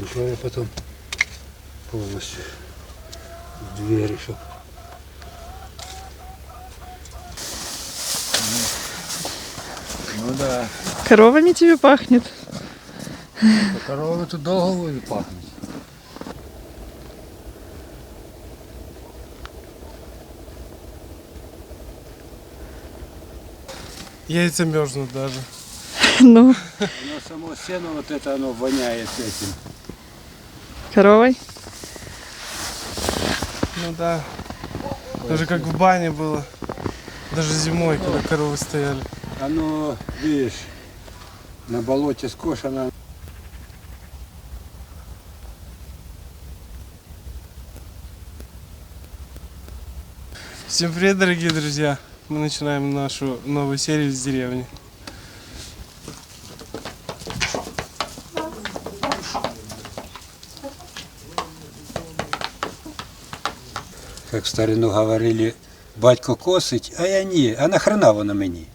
Сначала я потом полностью в двери, чтобы... Ну да. Коровами тебе пахнет? Коровы тут долго будет пахнуть. Яйца мерзнут даже. Ну, Оно само сено, вот это оно воняет этим. коровой? Ну да. Даже как в бане было. Даже зимой, когда коровы стояли. Оно, видишь, на болоте скошено. Всем привет, дорогие друзья! Мы начинаем нашу новую серию из деревни. Как в старину говорили, батько косить, а я ні. А нахрена воно мені?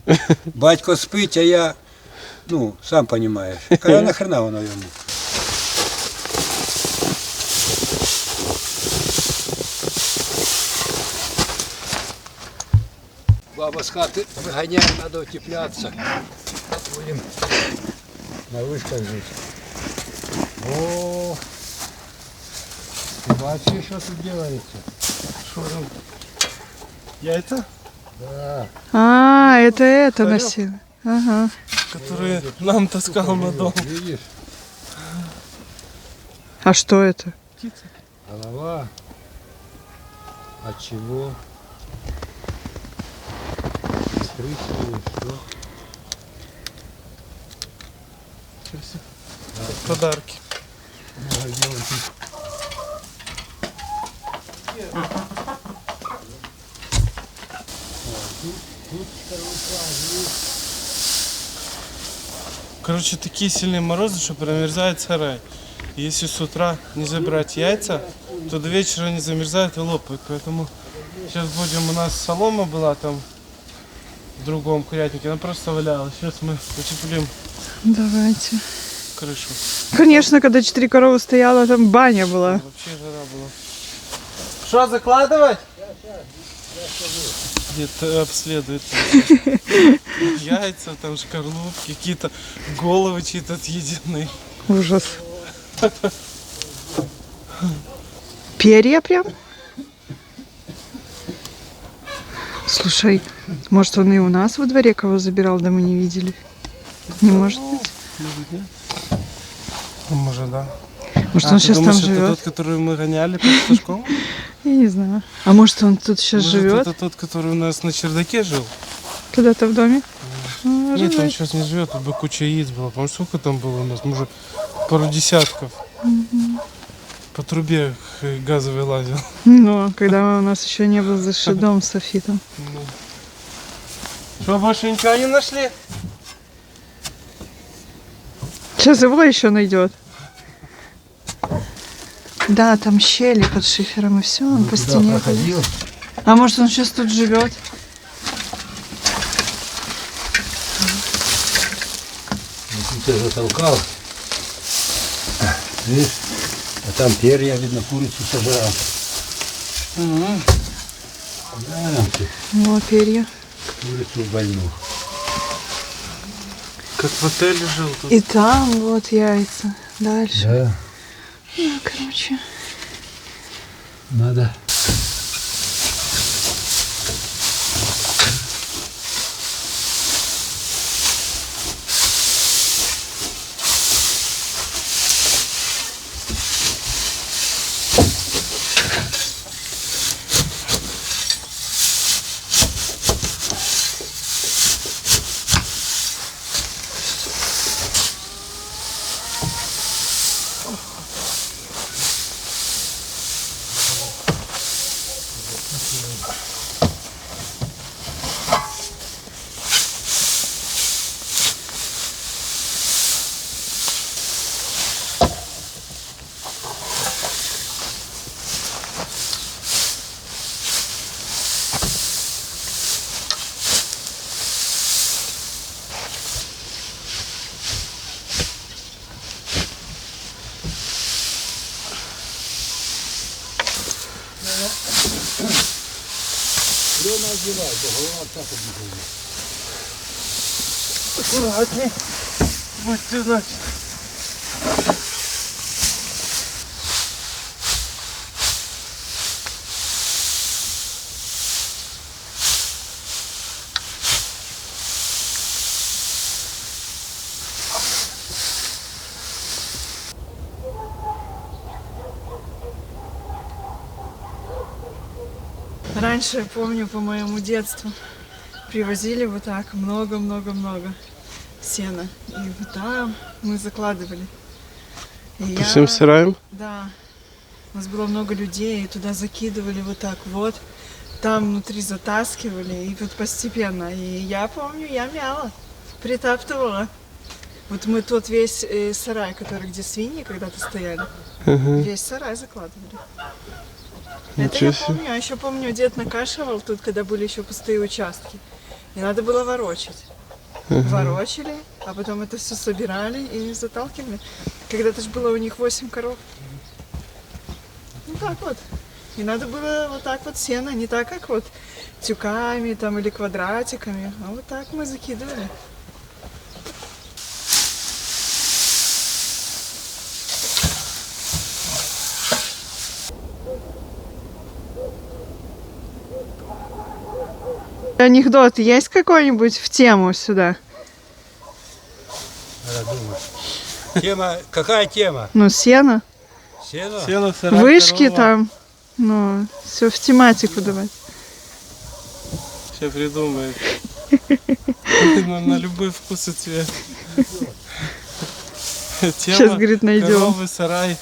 Батько спить, а я, ну, сам понимаешь. А нахрена воно йому? Баба с хаты выгоняем, надо утепляться. Будем на вышках жить. О, ты бачишь, что тут делается? Что там? Яйца, Да. А, это носил. Ага. которые нам таскал на дом. Видишь? А что это? Птица. Голова. От чего? Крыса или что? Подарки. Короче, такие сильные морозы, что промерзает сарай. И если с утра не забрать яйца, то до вечера они замерзают и лопают. Поэтому сейчас будем, у нас солома была там в другом курятнике, она просто валялась. Сейчас мы утеплим Давайте. крышу. Конечно, когда 4 коровы стояло, там баня была. Вообще жара была. Что, закладывать? Где-то обследует. Яйца, там шкарлупки, какие-то головы чьи-то отъеденные. Ужас. Перья прям? Слушай, может он и у нас во дворе кого забирал, да мы не видели? Не может быть? Может, нет? Ну, может, да. Может он Ты сейчас там думаешь, это живет? тот, который мы гоняли под стажком? Я не знаю. А может он тут сейчас Может, живет? это тот, который у нас на чердаке жил? Когда-то в доме? Может Нет, он быть. сейчас не живет, тут бы куча яиц было. Помнишь, сколько там было у нас? Может, пару десятков. По трубе газовой лазил. Ну, когда у нас еще не был зашит дом с софитом. Что, больше ничего не нашли? Сейчас его еще найдет. Да, там щели под шифером и все, он по стене. Проходил. А может он сейчас тут живет? Тут я затолкал. Видишь? А там перья, видно, курицу сожрал. Да, ты, О, перья. курицу больную. Как в отеле жил тут. И там вот яйца. Дальше. Да, Ну, короче. надо. Лена одевай, то голова так обидела. Аккуратней. Будьте, значит. Раньше, я помню, по моему детству, привозили вот так много-много-много сена. И вот там мы закладывали. И По всем сараям? Да. У нас было много людей, и туда закидывали вот так вот. Там внутри затаскивали, и вот постепенно. И я помню, я мяла, притаптывала. Вот мы тот весь сарай, который где свиньи когда-то стояли, весь сарай закладывали. Это Ничего я себе. помню. А еще помню, дед накашивал тут, когда были еще пустые участки. И надо было ворочать. Ворочали, а потом это все собирали и заталкивали. Когда-то же было у них 8 коров. Ну так вот. И надо было вот так вот сено, не так, как вот тюками там или квадратиками, а вот так мы закидывали. Анекдот есть какой-нибудь в тему сюда? Надо думать. Тема, какая тема? Ну, сено. Сено? Сено, сарай, Вышки корова. там. Ну, все в тематику давай. Все придумает. На любой вкус и цвет. Сейчас, говорит, найдем. Коровы, сарай,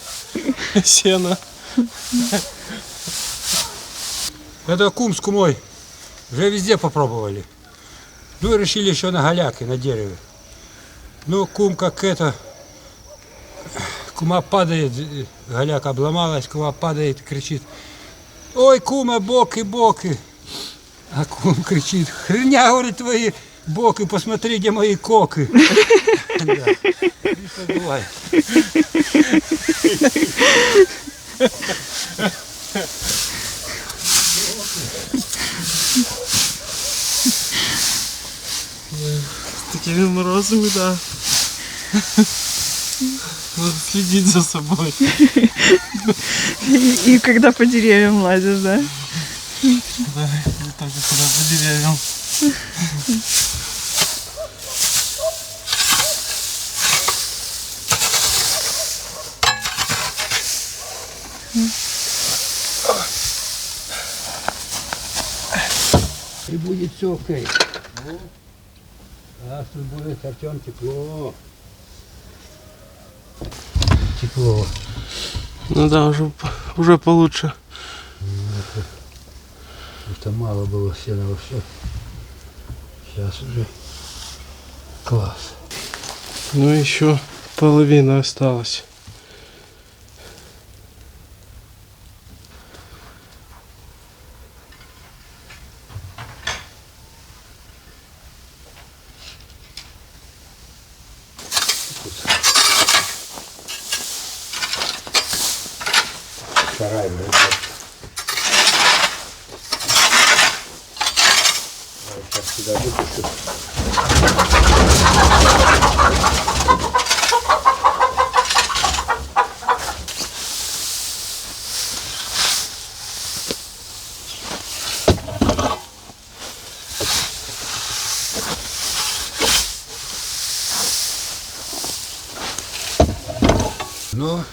сено. Это кум с кумой. Уже везде попробовали. Ну и решили еще на голяке, на дереве. Ну, кум как это... Кума падает, голяка обломалась, кума падает, кричит: ой, кума, боки, боки. А кум кричит: херня, говорит, твои боки, посмотри, где мои коки. Да. И так бывает. С такими морозами, да. Надо следить за собой. И когда по деревьям лазишь, да? Да, вот так вот сюда по деревьям. И будет все окей. У нас тут будет, Артем, тепло. Тепло. Ну да, уже получше. Это мало было сена вообще. Сейчас уже класс. Ну еще половина осталась. Сарай, блядь. Сейчас сюда выпущу. Ну,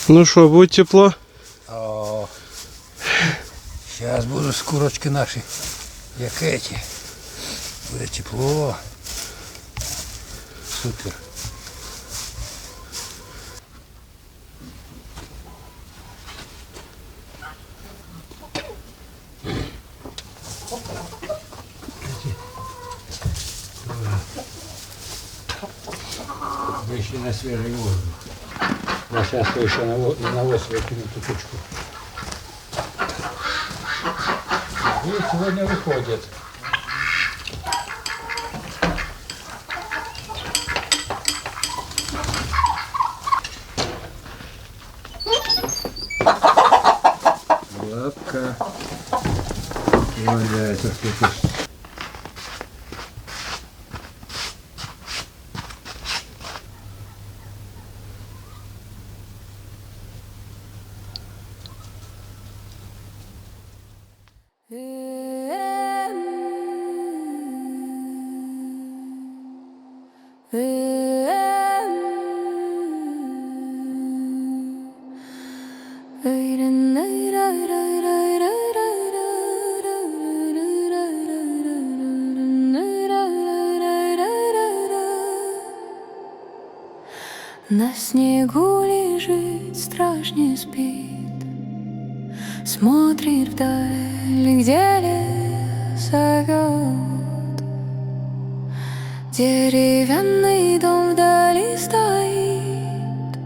Ну что, будет тепло? сейчас будут шкурочки наши, як эти. Будет тепло. Супер. Вышли на свежий воздух. Я сейчас еще на навоз выкину ту кучку. И сегодня выходят. Лапка. Валяется что-то. На снегу лежит, страж не спит, смотрит вдаль, где лес зовет. Деревянный дом вдали стоит,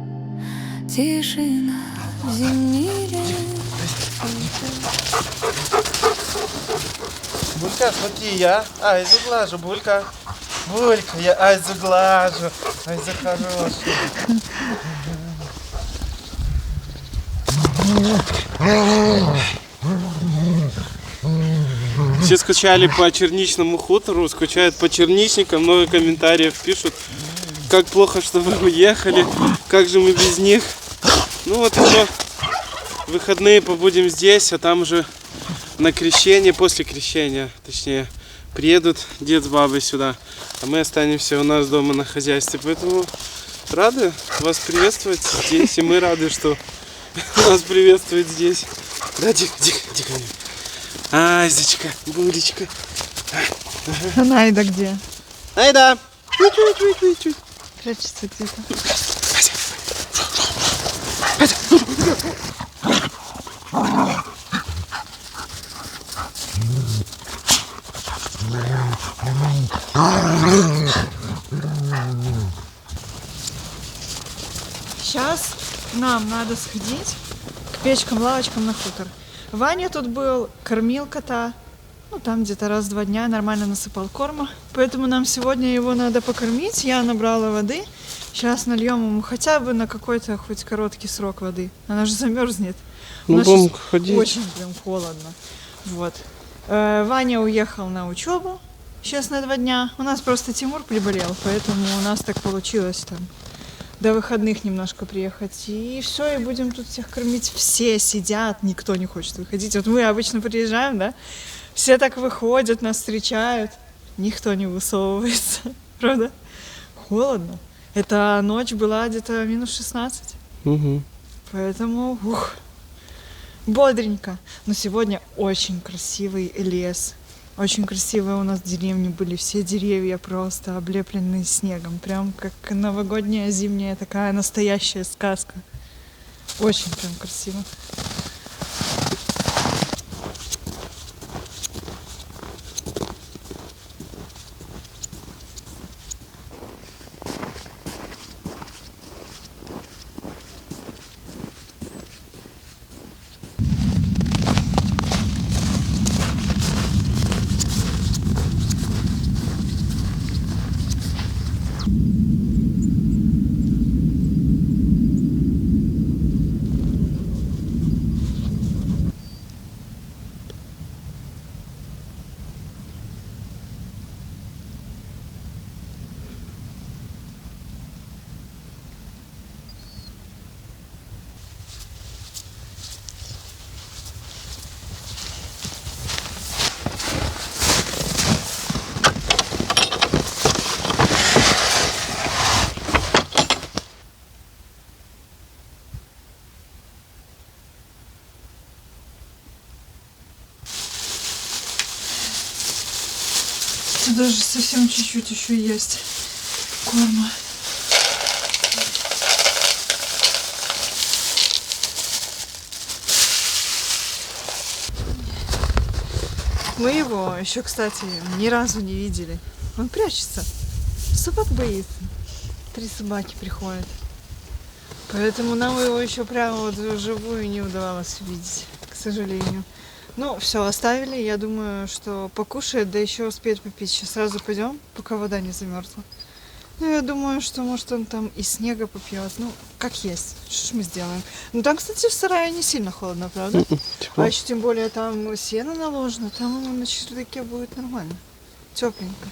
тишина, зимний лес. Булька, смотри, я ай заглажу, Булька. Булька, я ай заглажу, ай за хорошую. Все скучали по черничному хутору, скучают по черничникам, много комментариев пишут, как плохо, что вы уехали, как же мы без них. Ну вот еще выходные побудем здесь, а там уже на крещение, после крещения, точнее, приедут дед с бабой сюда, а мы останемся у нас дома на хозяйстве. Поэтому рады вас приветствовать здесь, и мы рады, что нас приветствуют здесь. Да, тихо, тихо, тихо. Айзочка, Булечка. А Найда где? Айда! Чуть-чуть. Прячется где-то. Сейчас нам надо сходить к печкам-лавочкам на хутор. Ваня тут был, кормил кота. Ну, там где-то раз в 2 дня нормально насыпал корма. Поэтому нам сегодня его надо покормить. Я набрала воды. Сейчас нальем ему хотя бы на какой-то хоть короткий срок воды. Она же замерзнет. У Ну, нас будем щас ходить. очень прям холодно. Вот. Ваня уехал на учебу. Сейчас на 2 дня. У нас просто Тимур приболел, поэтому у нас так получилось там до выходных немножко приехать. И все, и будем тут всех кормить. Все сидят, никто не хочет выходить. Вот мы обычно приезжаем, да? Все так выходят, нас встречают. Никто не высовывается. Правда? Холодно. Эта ночь была где-то минус 16. Угу. Поэтому, бодренько. Но сегодня очень красивый лес. Очень красивые у нас деревни были. Все деревья просто облеплены снегом. Прям как новогодняя зимняя такая настоящая сказка. Очень прям красиво. Тут даже совсем чуть-чуть еще есть корма. Мы его еще, кстати, ни разу не видели. Он прячется. Собак боится. 3 собаки приходят. Поэтому нам его еще прямо вот вживую не удавалось увидеть, к сожалению. Ну, все, оставили. Я думаю, что покушает, да еще успеет попить. Сейчас сразу пойдем, пока вода не замерзла. Ну, я думаю, что, может, он там и снега попьет. Ну, как есть. Что ж мы сделаем? Ну, там, кстати, в сарае не сильно холодно, правда? Тепло. А еще тем более там сено наложено, там ему на чердаке будет нормально. Тепленько.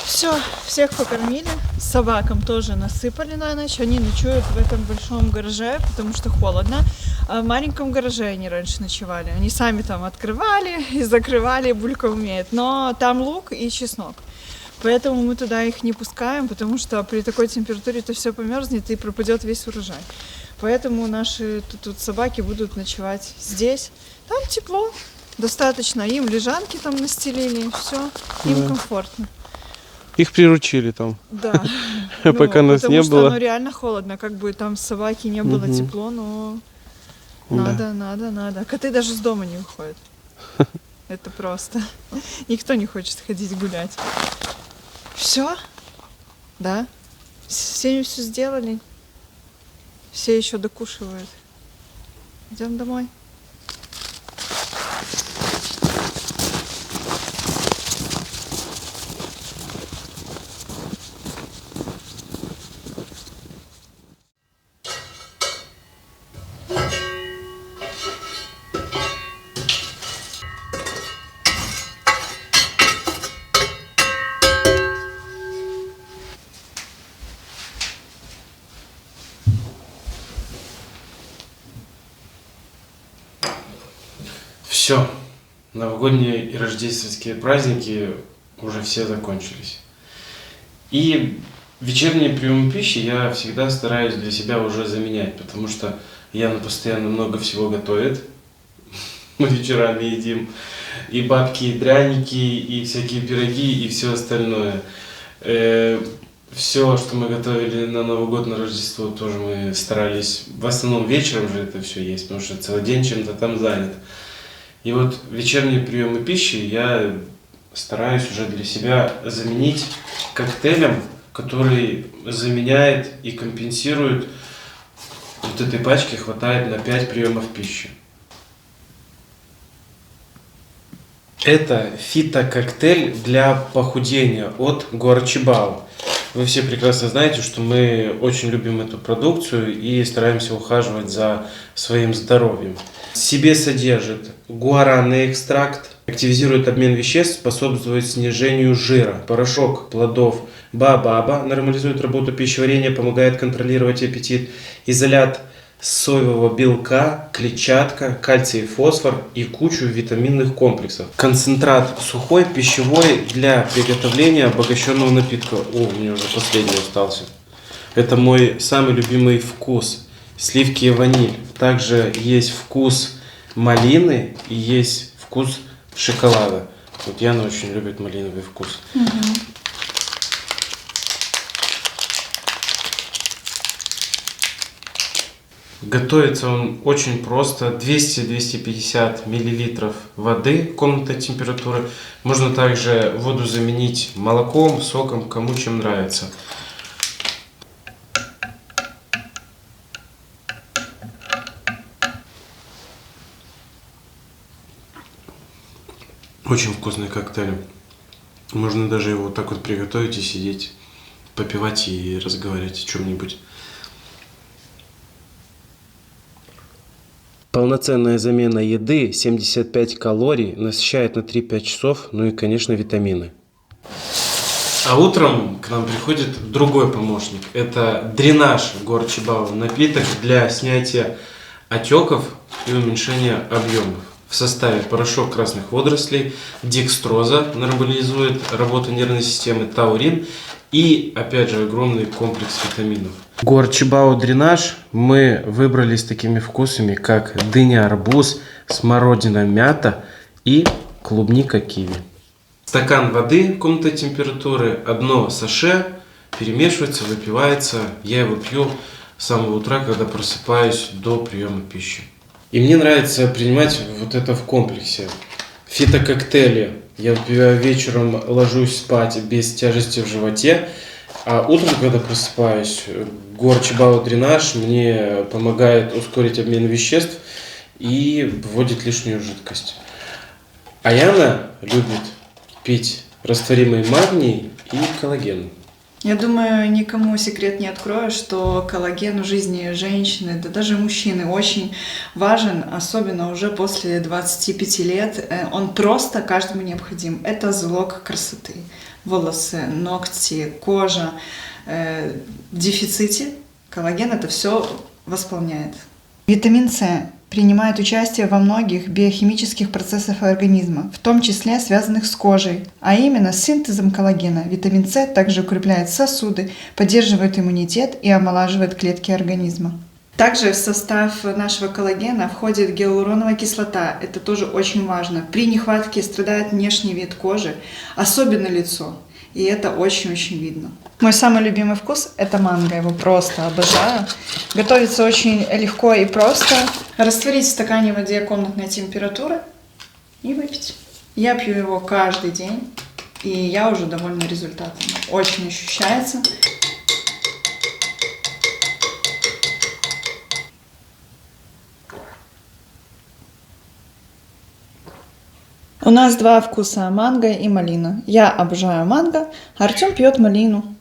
Все, всех покормили. Собакам тоже насыпали на ночь. Они ночуют в этом большом гараже, потому что холодно. А в маленьком гараже они раньше ночевали. Они сами там открывали и закрывали, Булька умеет. Но там лук и чеснок. Поэтому мы туда их не пускаем, потому что при такой температуре это все померзнет и пропадет весь урожай. Поэтому наши тут собаки будут ночевать здесь. Там тепло, достаточно. Им лежанки там настелили, все, им Да. комфортно. Их приручили там. Да. Пока нас не потому что было. оно реально холодно, как бы там собаки не было Мгм. тепло, но Да. надо. Коты даже с дома не уходят. Это просто. Никто не хочет ходить гулять. Все? Да? Все сделали? Все еще докушивают. Идем домой. Все. Новогодние и рождественские праздники уже все закончились. И вечерние приемы пищи я всегда стараюсь для себя уже заменять, потому что Яна постоянно много всего готовит. Мы вечерами едим и бабки, и дряники, и всякие пироги, и все остальное. Все, что мы готовили на Новый год, на Рождество, тоже мы старались, в основном вечером же это все есть, потому что целый день чем-то там занят. И вот вечерние приемы пищи я стараюсь уже для себя заменить коктейлем, который заменяет и компенсирует, вот этой пачки хватает на 5 приемов пищи. Это фитококтейль для похудения от Гуарчибао. Вы все прекрасно знаете, что мы очень любим эту продукцию и стараемся ухаживать за своим здоровьем. В себе содержит гуаранный экстракт, активизирует обмен веществ, способствует снижению жира. Порошок плодов баобаба нормализует работу пищеварения, помогает контролировать аппетит. Изолят соевого белка, клетчатка, кальций и фосфор и кучу витаминных комплексов. Концентрат сухой, пищевой для приготовления обогащенного напитка. О, у меня уже последний остался. Это мой самый любимый вкус. Сливки и ваниль. Также есть вкус малины и есть вкус шоколада. Вот Яна очень любит малиновый вкус. Готовится он очень просто. 200-250 миллилитров воды комнатной температуры. Можно также воду заменить молоком, соком, кому чем нравится. Очень вкусный коктейль. Можно даже его вот так вот приготовить и сидеть, попивать и разговаривать о чем-нибудь. Полноценная замена еды, 75 калорий, насыщает на 3-5 часов, ну и, конечно, витамины. А утром к нам приходит другой помощник. Это дренаж Горчибао, напиток для снятия отеков и уменьшения объемов. В составе порошок красных водорослей, декстроза нормализует работу нервной системы, таурин и, опять же, огромный комплекс витаминов. Горчибао дренаж мы выбрали с такими вкусами, как дыня-арбуз, смородина-мята и клубника-киви. Стакан воды комнатной температуры, одно саше, перемешивается, выпивается. Я его пью с самого утра, когда просыпаюсь, до приема пищи. И мне нравится принимать вот это в комплексе. Фитококтейли я выпиваю вечером, ложусь спать без тяжести в животе. А утром, когда просыпаюсь, Горчибао дренаж мне помогает ускорить обмен веществ и вводит лишнюю жидкость. А Яна любит пить растворимый магний и коллаген. Я думаю, никому секрет не открою, что коллаген в жизни женщины, да даже мужчины, очень важен, особенно уже после 25 лет. Он просто каждому необходим. Это залог красоты. Волосы, ногти, кожа. В дефиците коллаген это все восполняет. Витамин С принимает участие во многих биохимических процессах организма, в том числе связанных с кожей, а именно с синтезом коллагена. Витамин С также укрепляет сосуды, поддерживает иммунитет и омолаживает клетки организма. Также в состав нашего коллагена входит гиалуроновая кислота. Это тоже очень важно. При нехватке страдает внешний вид кожи, особенно лицо. И это очень-очень видно. Мой самый любимый вкус – это манго. Его просто обожаю. Готовится очень легко и просто. Растворить в стакане воды комнатной температуры и выпить. Я пью его каждый день, и я уже довольна результатом. Очень ощущается. У нас два вкуса – манго и малина. Я обожаю манго, Артем пьет малину.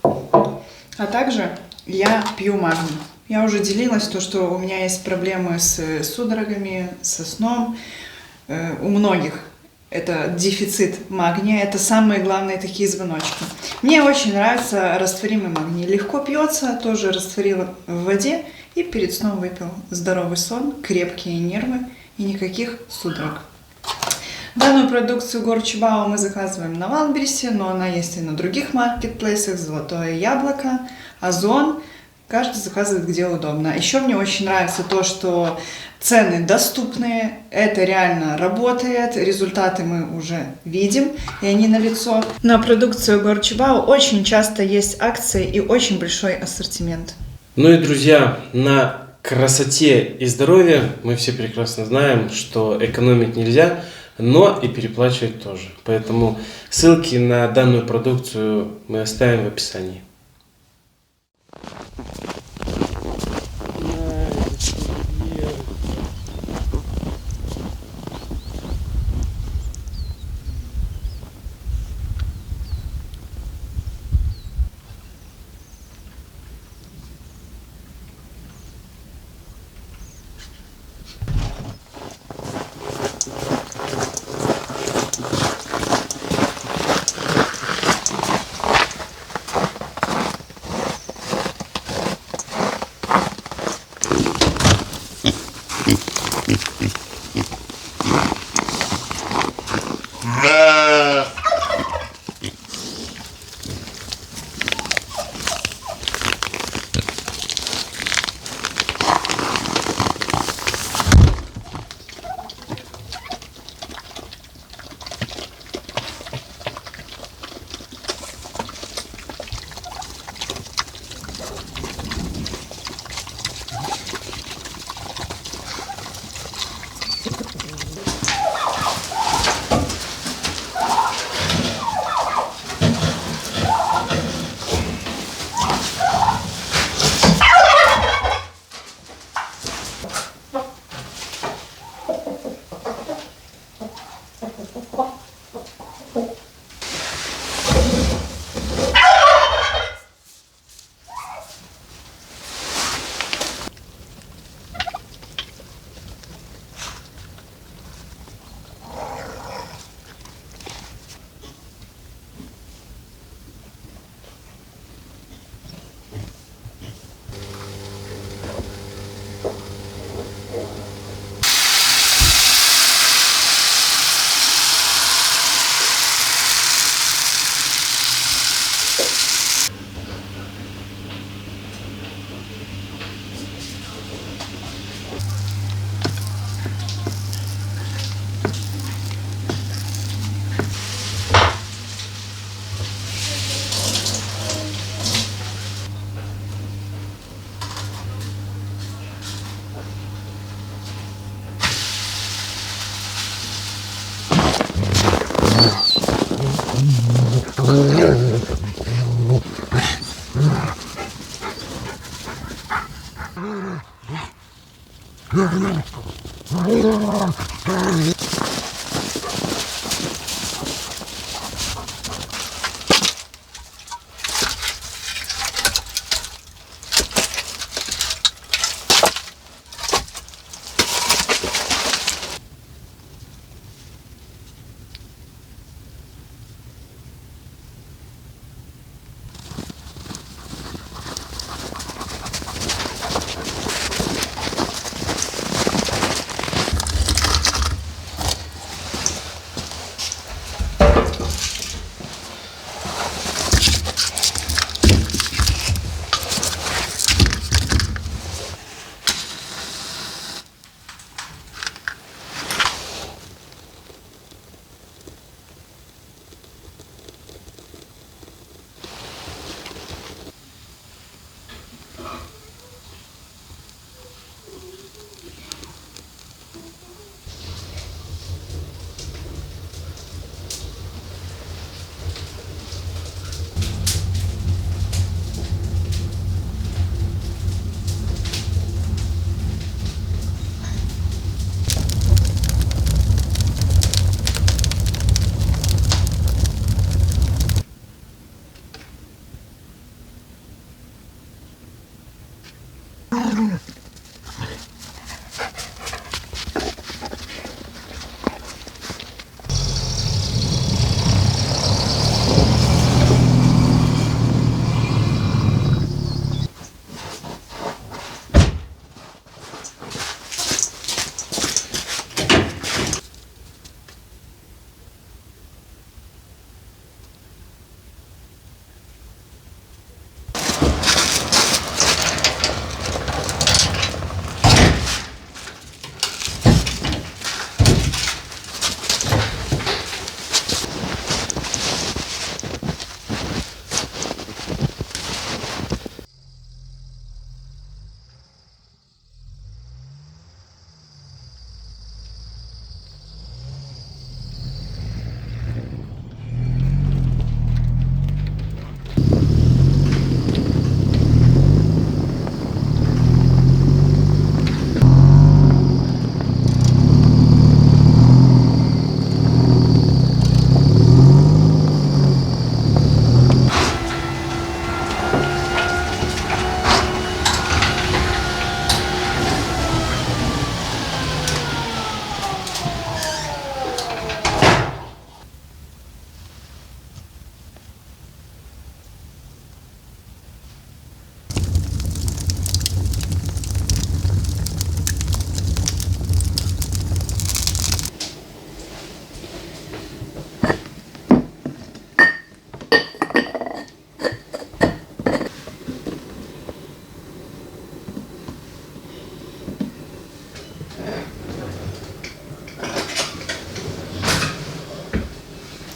А также я пью магний. Я уже делилась, что у меня есть проблемы с судорогами, со сном. У многих это дефицит магния, это самые главные такие звоночки. Мне очень нравится растворимый магний. Легко пьется, тоже растворила в воде и перед сном выпил. Здоровый сон, крепкие нервы и никаких судорог. Данную продукцию Горчибао мы заказываем на Валбересе, но она есть и на других маркетплейсах, Золотое Яблоко, Озон. Каждый заказывает где удобно. Еще мне очень нравится то, что цены доступные, это реально работает, результаты мы уже видим, и они налицо. На продукцию Горчибао очень часто есть акции и очень большой ассортимент. Ну и, друзья, на красоте и здоровье мы все прекрасно знаем, что экономить нельзя, но и переплачивать тоже. Поэтому ссылки на данную продукцию мы оставим в описании.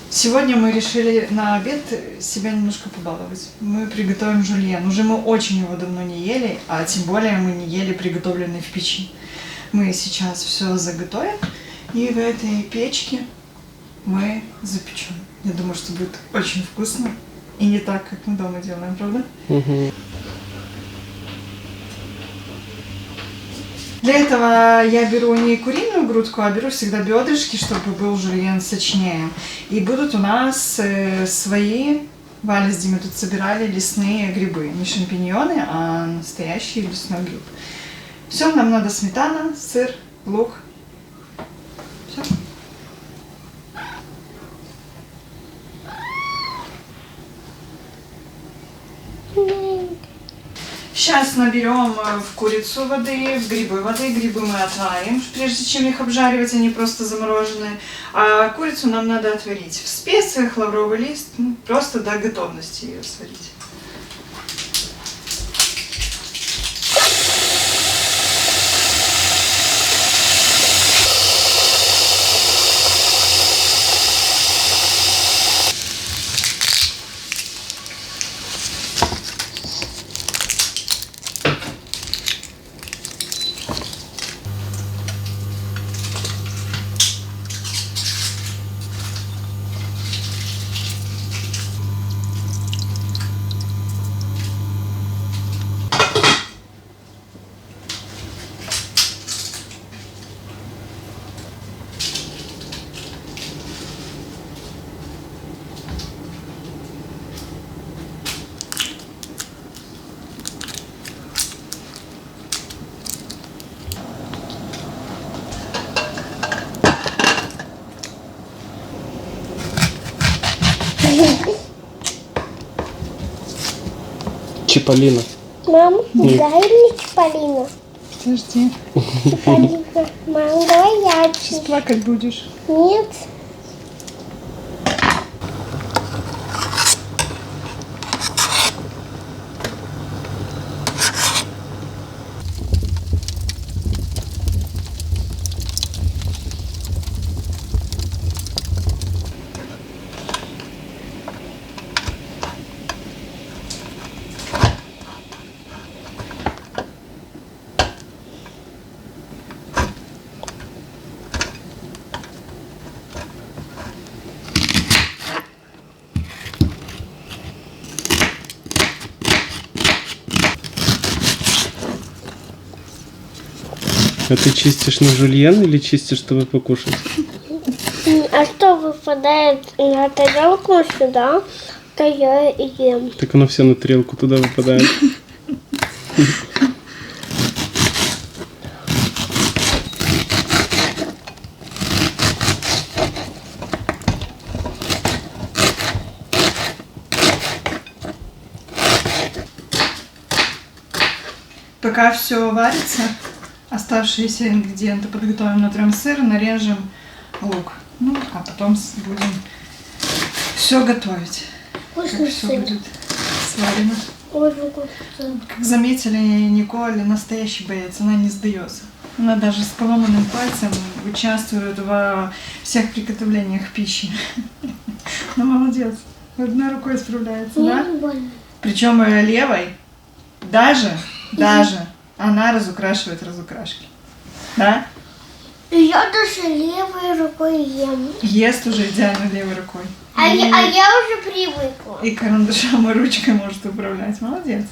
Сегодня мы решили на обед себя немножко побаловать. Мы приготовим жульен. Уже мы очень его давно не ели, а тем более мы не ели приготовленный в печи. Мы сейчас все заготовим, и в этой печке мы запечем. Я думаю, что будет очень вкусно. И не так, как мы дома делаем, правда? Для этого я беру не куриную грудку, а беру всегда бедрышки, чтобы был жульен сочнее. И будут у нас свои, Валя с Димой тут собирали лесные грибы. Не шампиньоны, а настоящий лесной гриб. Все, нам надо сметана, сыр, лук. Все. Сейчас наберем в курицу воды, в грибы воды. Грибы мы отварим, прежде чем их обжаривать, они просто замороженные. А курицу нам надо отварить в специях, лавровый лист, просто до готовности ее сварить. Чиполлино. Мам, дай мне Чиполлино. Подожди, Чиполлино. Мам, давай я. сейчас плакать будешь. Нет. А ты чистишь на жульен или чистишь, чтобы покушать? А что выпадает на тарелку сюда, то я и ем. Так оно все на тарелку туда выпадает. Пока все варится, оставшиеся ингредиенты подготовим, натрем сыр, нарежем лук. Ну, а потом будем все готовить. Вкусный Все сыр. будет сварено. Очень вкусный. Как заметили, Николь настоящий боец, она не сдается. Она даже с поломанным пальцем участвует во всех приготовлениях пищи. Ну, молодец. Одной рукой справляется, да? Не больно. Причем левой даже она разукрашивает разукрашки. Да? Я даже левой рукой ем. Ест уже идеально левой рукой. А я уже привыкла. И карандашом, и ручкой может управлять. Молодец.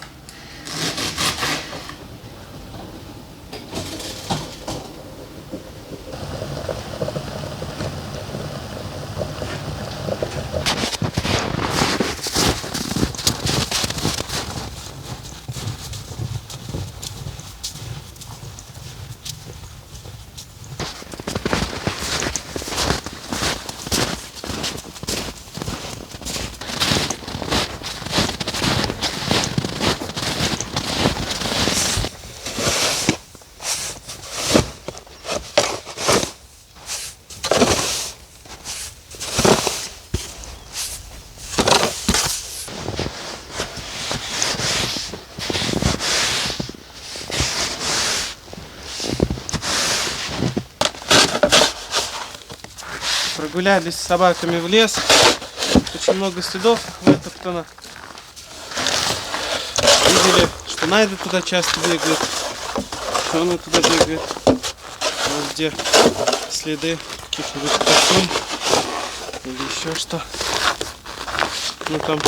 Прогулялись с собаками в лес. Очень много следов вытоптано. Видели, что Найда туда часто бегает. Что она туда бегает. Вот где следы каких-нибудь косуль или еще что. Ну там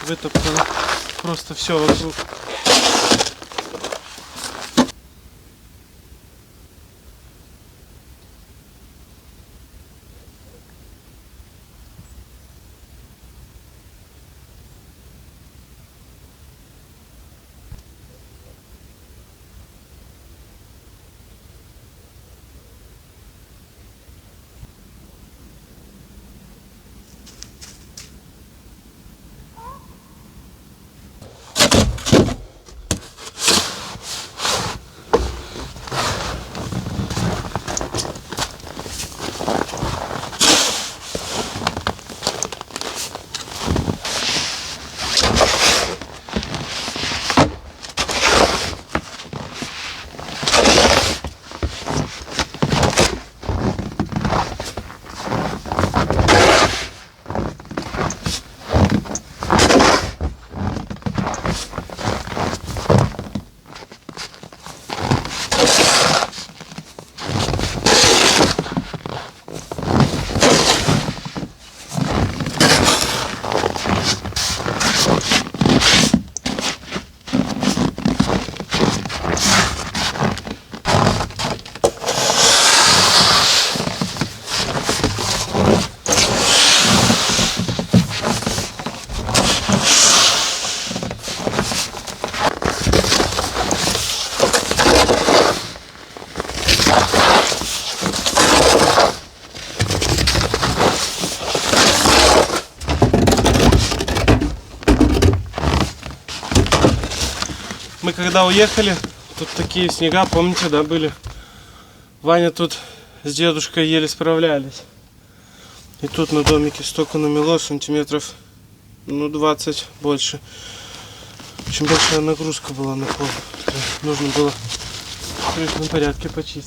вытоптано просто все вокруг. Мы когда уехали, тут такие снега, помните, да, были? Ваня тут с дедушкой еле справлялись. И тут на домике столько намело, сантиметров, 20 больше. Очень большая нагрузка была на пол. Нужно было в срочном порядке почистить.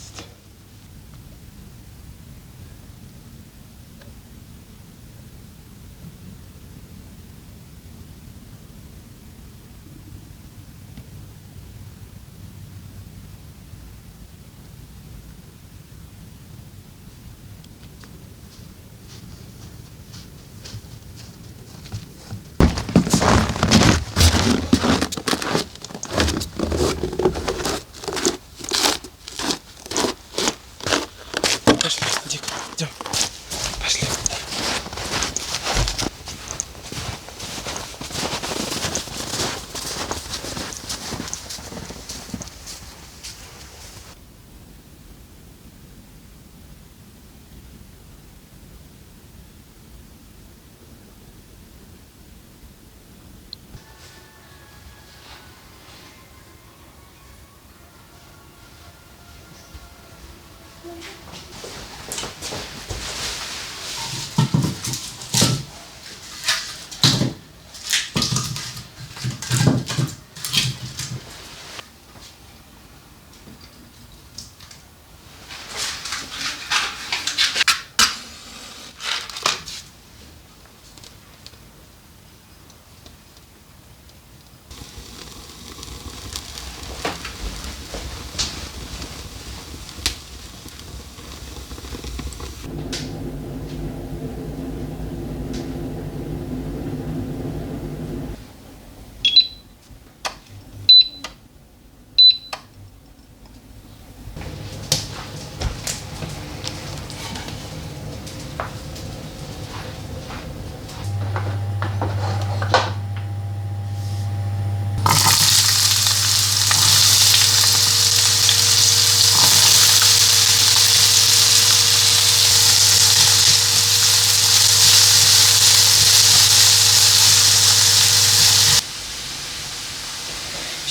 Пошли, Дик, идем. Пошли.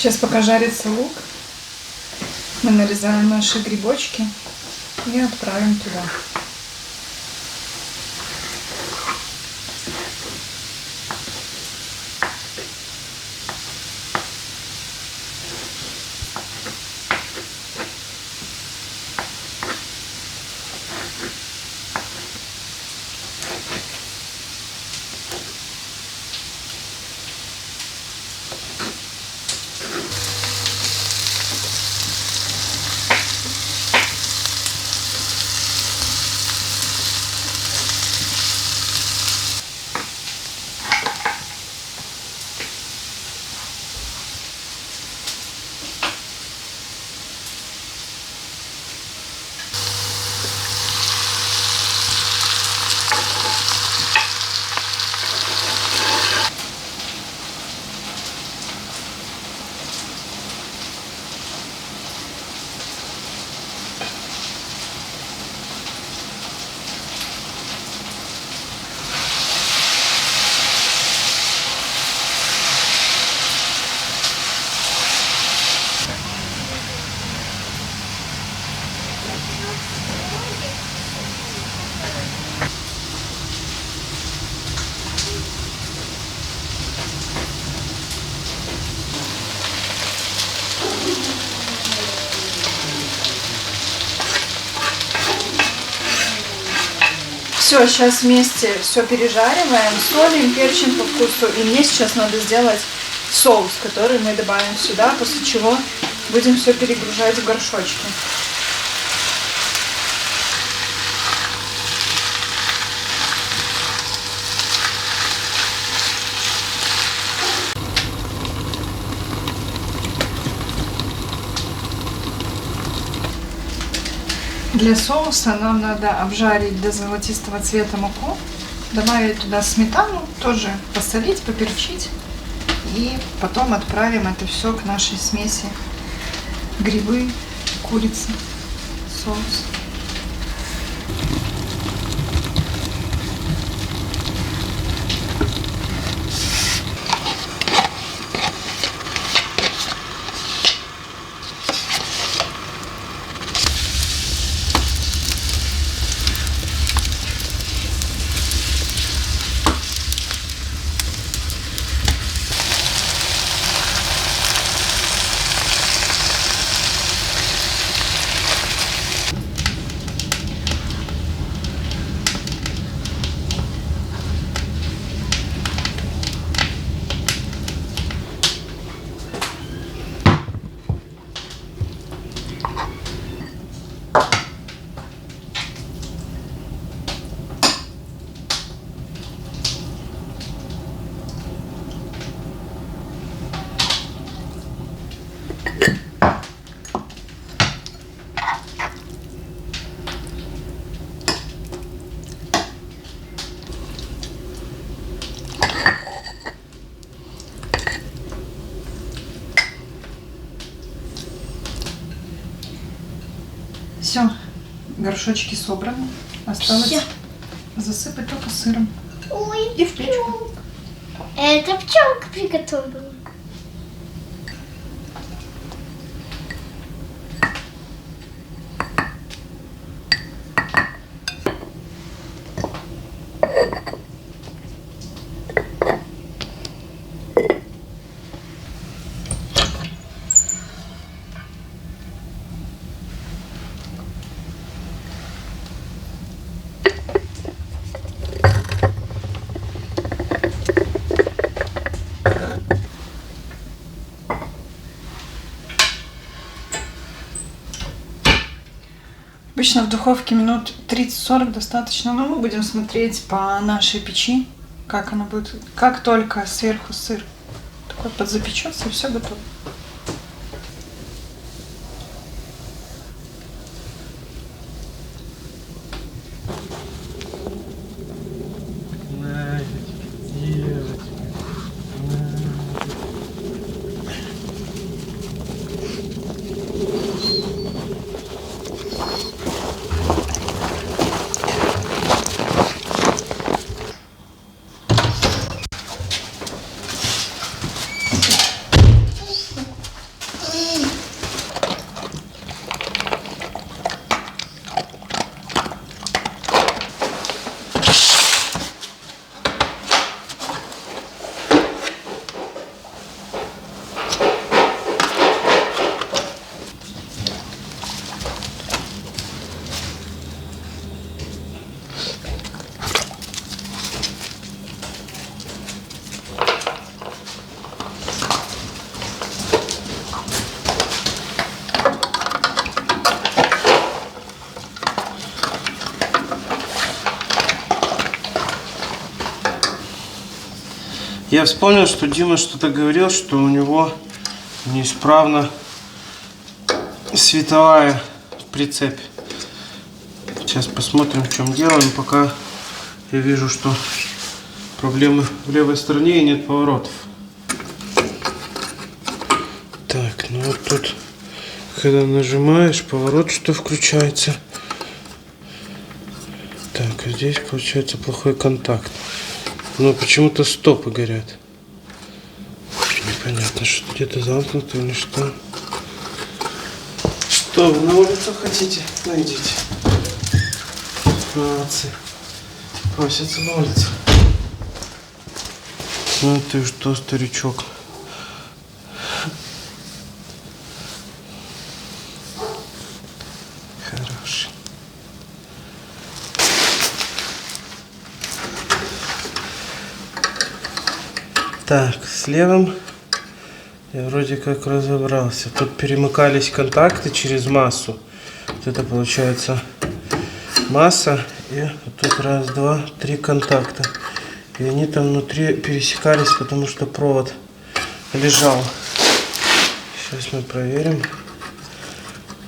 Сейчас пока жарится лук, мы нарезаем наши грибочки и отправим туда. Все, сейчас вместе все пережариваем, солим, перчим по вкусу. И мне сейчас надо сделать соус, который мы добавим сюда, после чего будем все перегружать в горшочки. Для соуса нам надо обжарить до золотистого цвета муку, добавить туда сметану, тоже посолить, поперчить. И потом отправим это все к нашей смеси грибы, курица, соус. Все, горшочки собраны. Осталось Всё. засыпать только сыром. Ой, И в печку. это пчелка приготовила. Обычно в духовке минут 30-40 достаточно, но мы будем смотреть по нашей печи, как она будет. Как только сверху сыр такой подзапечется, и все готово. Я вспомнил, что Дима что-то говорил, что у него неисправна световая в прицепе. Сейчас посмотрим, в чем дело. Но пока я вижу, что проблемы в левой стороне и нет поворотов. Так, ну вот тут, когда нажимаешь, поворот что включается. Так, а здесь получается плохой контакт. Но почему-то стопы горят. Непонятно, что где-то замкнуто или что. Что, вы на улицу хотите? Найдите. Молодцы. Просятся на улицу. Ну ты что, старичок? Хороший. Так, с левым я вроде как разобрался. Тут перемыкались контакты через массу. Вот это получается масса. И вот тут раз, два, три контакта. И они там внутри пересекались, потому что провод лежал. Сейчас мы проверим.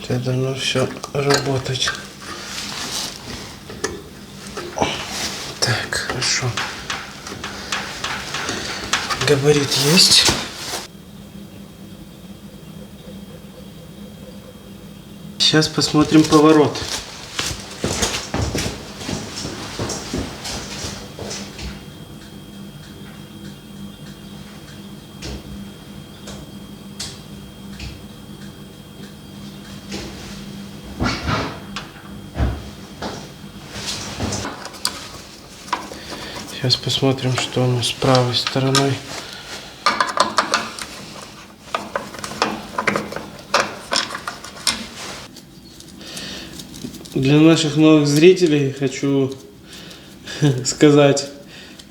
Это должно все работать. Так, хорошо. Габарит есть. Сейчас посмотрим поворот. Сейчас посмотрим, что у нас с правой стороной. Для наших новых зрителей хочу сказать,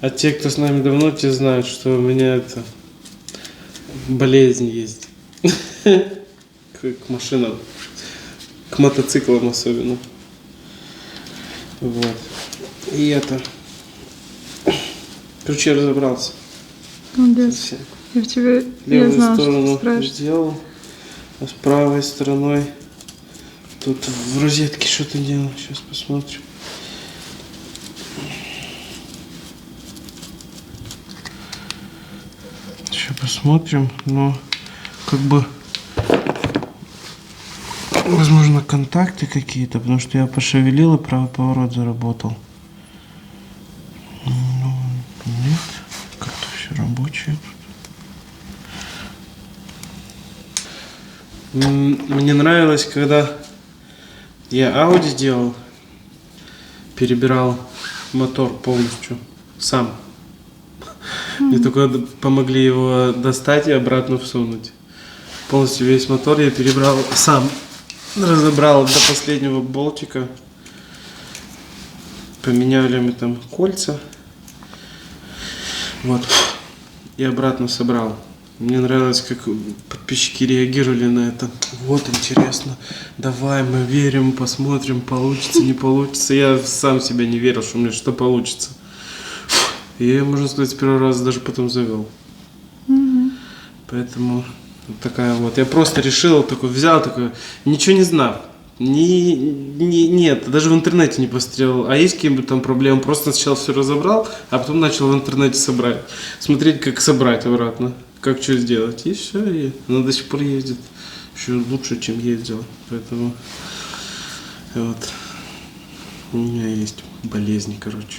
а те, кто с нами давно, те знают, что у меня это болезнь есть. К машинам, к мотоциклам особенно. Вот. И это. Короче, я разобрался. Молодец. Я в тебе Левую знала, сторону что ты сделал, а с правой стороной тут в розетке что-то делал. Сейчас посмотрим. Сейчас посмотрим, но как бы Возможно, контакты какие-то, потому что я пошевелил и правый поворот заработал. Ну, нет, как-то все рабочее. Мне нравилось, когда я Audi делал, перебирал мотор полностью сам. Мне только помогли его достать и обратно всунуть. Полностью весь мотор я перебрал сам. Разобрал до последнего болтика. Поменяли мы там кольца. Вот. И обратно собрал. Мне нравилось, как подписчики реагировали на это. Вот интересно. Давай, мы верим, посмотрим, получится, не получится. Я сам в себя не верил, что у меня что получится. И я, можно сказать, с первого раза даже потом завел. Поэтому вот такая вот. Я просто решил, такой взял, такой, ничего не знал. Нет, даже в интернете не посмотрел. А есть какие-нибудь там проблемы? Просто сначала все разобрал, а потом начал в интернете собрать. Смотреть, как собрать обратно. Как что сделать. И все. И она до сих пор ездит. Еще лучше, чем ездила. Поэтому вот. У меня есть болезни, короче.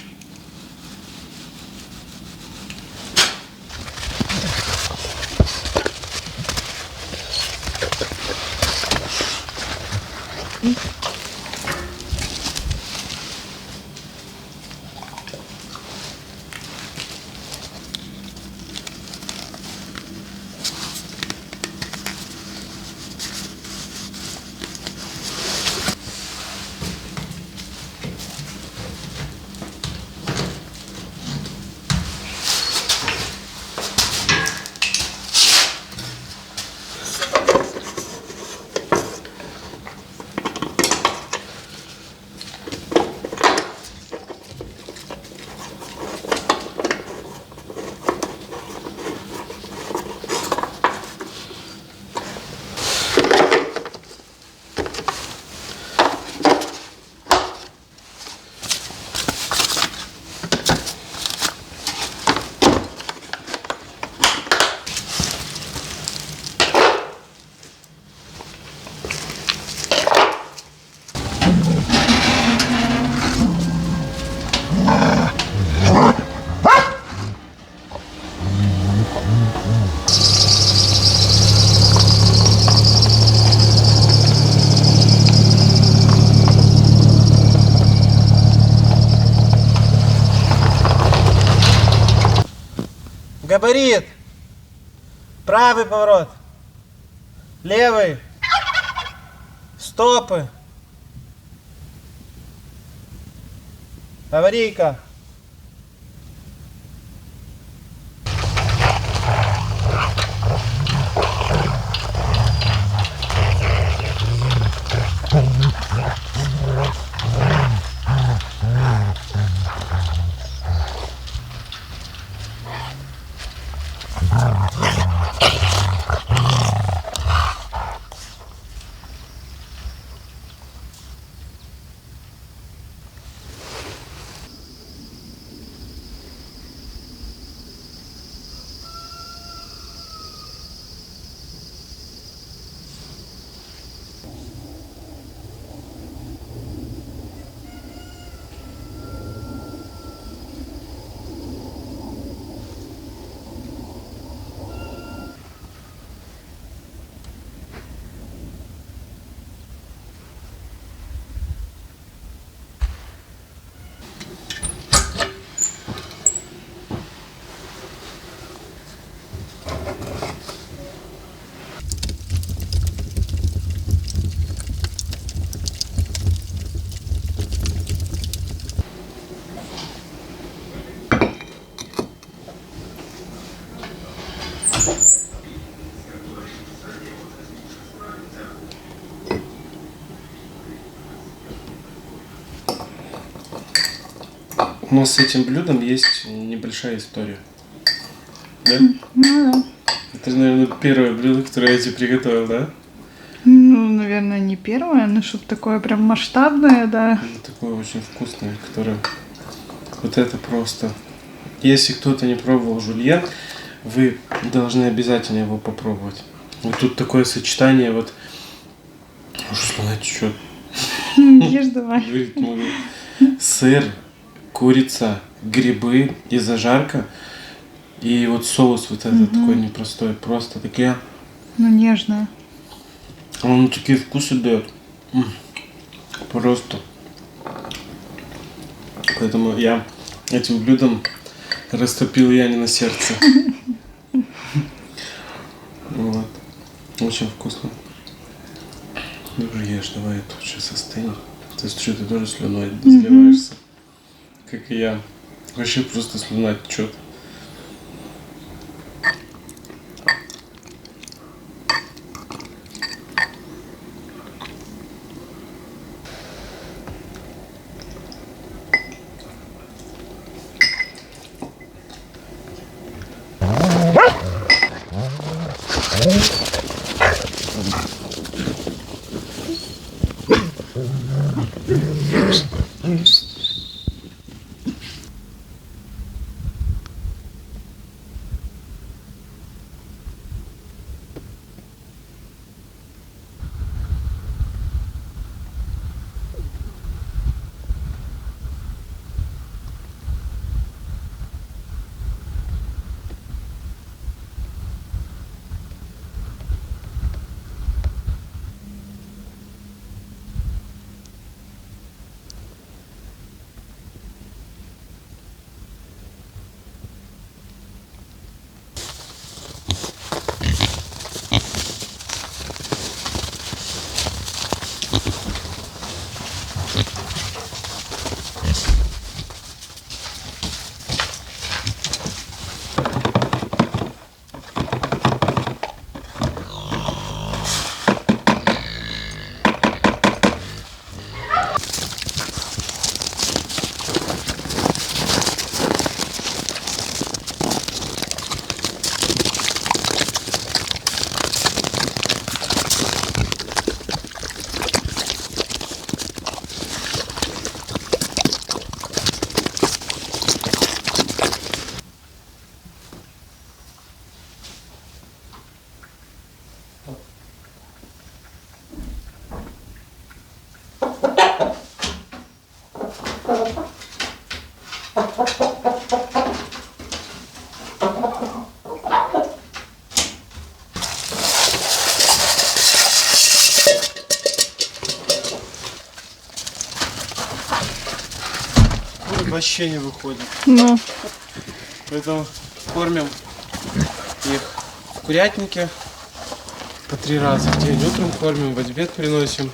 Габарит. Правый поворот. Левый. Стопы. Аварийка. У нас с этим блюдом есть небольшая история. Да? Ну да. Это, наверное, первое блюдо, которое я тебе приготовил, да? Ну, наверное, не первое, но что-то такое прям масштабное, да. Ну, такое очень вкусное, которое... Вот это просто... Если кто-то не пробовал жульен, вы должны обязательно его попробовать. Вот тут такое сочетание вот Уже слюна течет. Ешь давай. Говорить могу. Сыр, курица, грибы и зажарка. И вот соус вот этот такой непростой. Просто такие... Ну, нежная. Он такие вкусы дает. Просто. Поэтому я этим блюдом растопил Яне на сердце. Вот. Очень вкусно. Ну уже ешь, давай, тут сейчас остынет. Ты что, ты тоже слюной заливаешься? Как и я. Вообще просто слюна течет. Вообще не выходит. Ну. Поэтому кормим их в курятнике по 3 раза в день. Утром кормим, в обед приносим,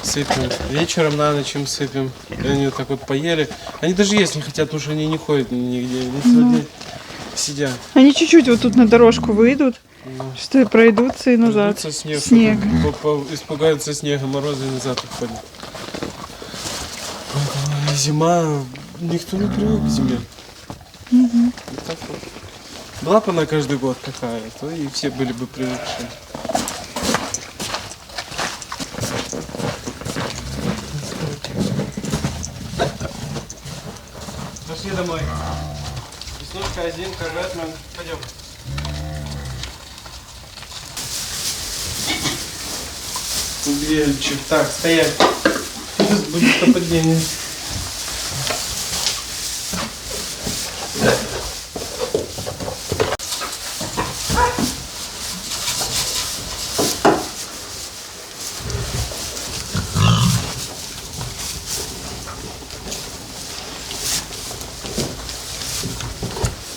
сыпем. Вечером на ночь им сыпем. И они вот так вот поели. Они даже есть не хотят, потому что они не ходят нигде. Они целый день сидят. Они чуть-чуть вот тут на дорожку выйдут, что пройдутся и назад. Придутся Снег. Испугаются снега, мороза и назад уходят. Поэтому зима, никто не привык к зиме. Вот так вот. Была бы она каждый год такая, то и все были бы привыкшие. Пошли домой. Веснушка, Азинка, Бэтмен. Пойдем. Бельчик. Так, стоять. Сейчас будет нападение.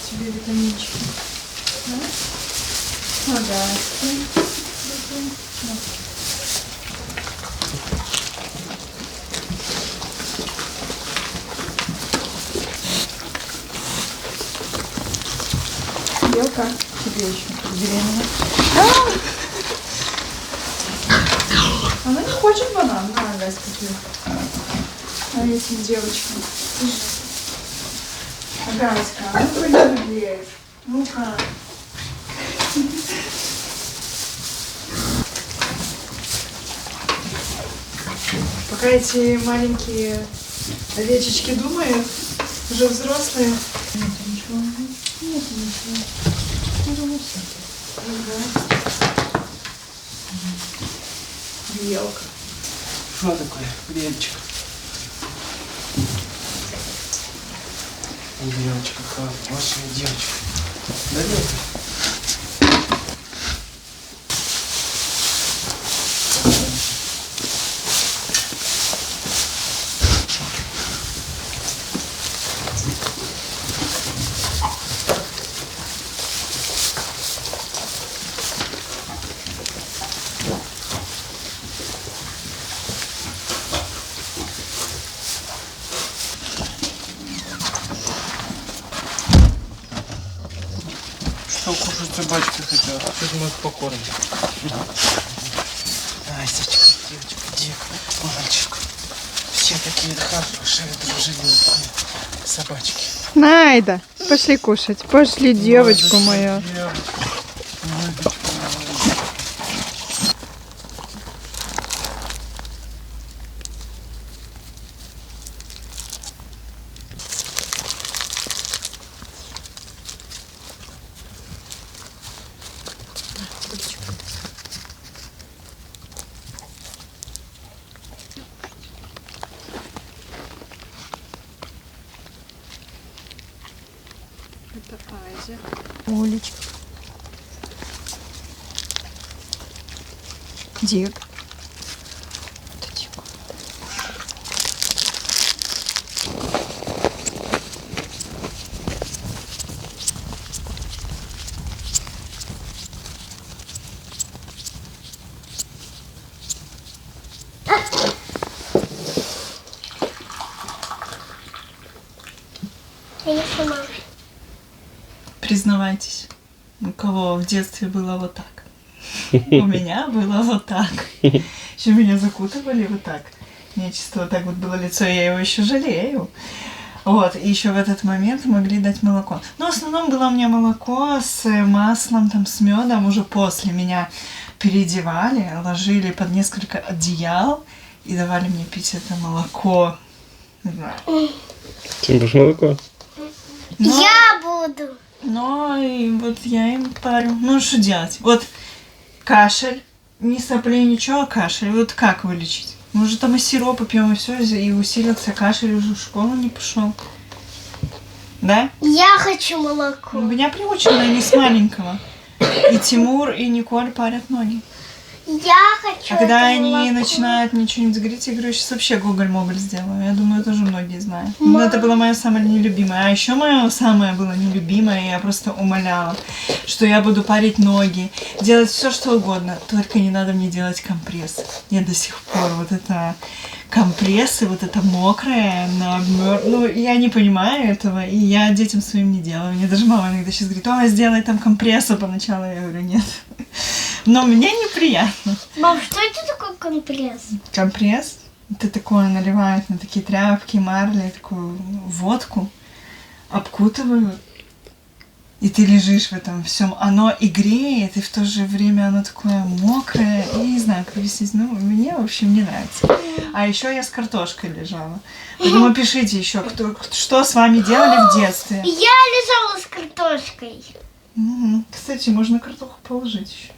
Тебе витаминчики. Ага. Белка, тебе еще беременна. Она не хочет банан, на, Гась, купил. А этим девочкам. Агаська, ну полюбишь. Ну-ка. Пока эти маленькие овечечки думают, уже взрослые. Нет ничего. Нет ничего. Ага. Елка. Что такое? Девочка. Девочка, хорошая девочка. Да нет. Что кушать собачки хотят? Сейчас мы их покормим. Настечка, девочка, мальчик. Все такие хорошие, дружелюбные собачки. Найда, пошли кушать. Пошли, девочку мою. Это Айза. Олечка. Дик. Это Дик. Я сама. Признавайтесь, у кого в детстве было вот так? У меня было вот так. Еще меня закутывали вот так. Нечисто вот так вот было лицо, я его еще жалею. Вот, и еще в этот момент могли дать молоко. Но в основном было у меня молоко с маслом, там, с медом. Уже после меня переодевали, ложили под несколько одеял и давали мне пить это молоко. Не знаю. Ты будешь молоко? Но- Я буду. Но и вот я им парю. Ну, что делать? Вот кашель, не сопли, ничего, а кашель. Вот как вылечить? Мы уже там и сиропы пьем, и все, и усилился кашель, уже в школу не пошел. Да? Я хочу молоко. У меня приучено не с маленького. И Тимур, и Николь парят ноги. Я хочу А когда это они молоко. начинают мне что-нибудь говорить, я говорю, сейчас вообще гоголь-моголь сделаю. Я думаю, тоже многие знают. Но это было мое самое нелюбимое. А еще мое самое было нелюбимое, я просто умоляла, что я буду парить ноги, делать все, что угодно, только не надо мне делать компресс. Я до сих пор вот это компрессы, вот это мокрое, ну, я не понимаю этого, и я детям своим не делаю. Мне даже мама иногда сейчас говорит, о, сделай там компрессы поначалу. Я говорю, нет. Но мне неприятно. Мам, что это такое компресс? Компресс, это такое наливают на такие тряпки, марли, такую водку, обкутывают, и ты лежишь в этом всем. Оно и греет, и в то же время оно такое мокрое. Я не знаю, как объяснить. Ну, мне, в общем, не нравится. А еще я с картошкой лежала. Поэтому пишите еще, что с вами делали в детстве. Я лежала с картошкой. Мгм. Кстати, можно картоху положить еще.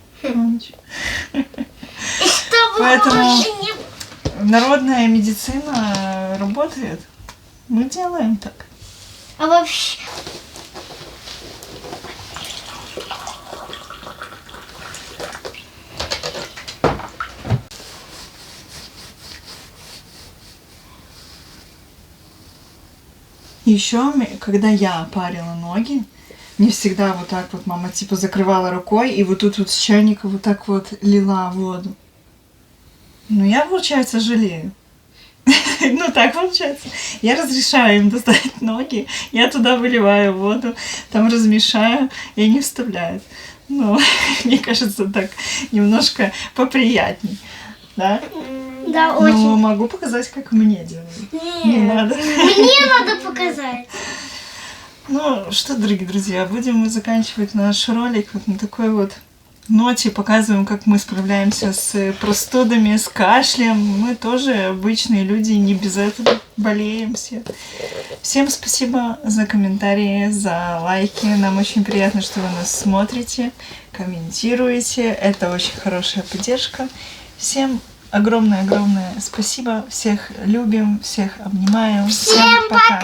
Чтобы Поэтому- больше не... Народная медицина работает. Мы делаем так. А вообще... Еще, когда я парила ноги, не всегда вот так вот мама типа закрывала рукой и вот тут вот с чайника вот так вот лила воду. Ну, я, получается, жалею. Ну, так получается. Я разрешаю им достать ноги, я туда выливаю воду, там размешаю, и они вставляют. Ну, мне кажется, так немножко поприятней. Да? Да, Но очень. могу показать, как мне делают. Не Нет. надо. Мне надо показать. Ну что, дорогие друзья, будем мы заканчивать наш ролик вот на такой вот ноте. Показываем, как мы справляемся с простудами, с кашлем. Мы тоже обычные люди, не без этого болеем все. Всем спасибо за комментарии, за лайки. Нам очень приятно, что вы нас смотрите, комментируете. Это очень хорошая поддержка. Всем огромное-огромное спасибо. Всех любим, всех обнимаем. Всем пока!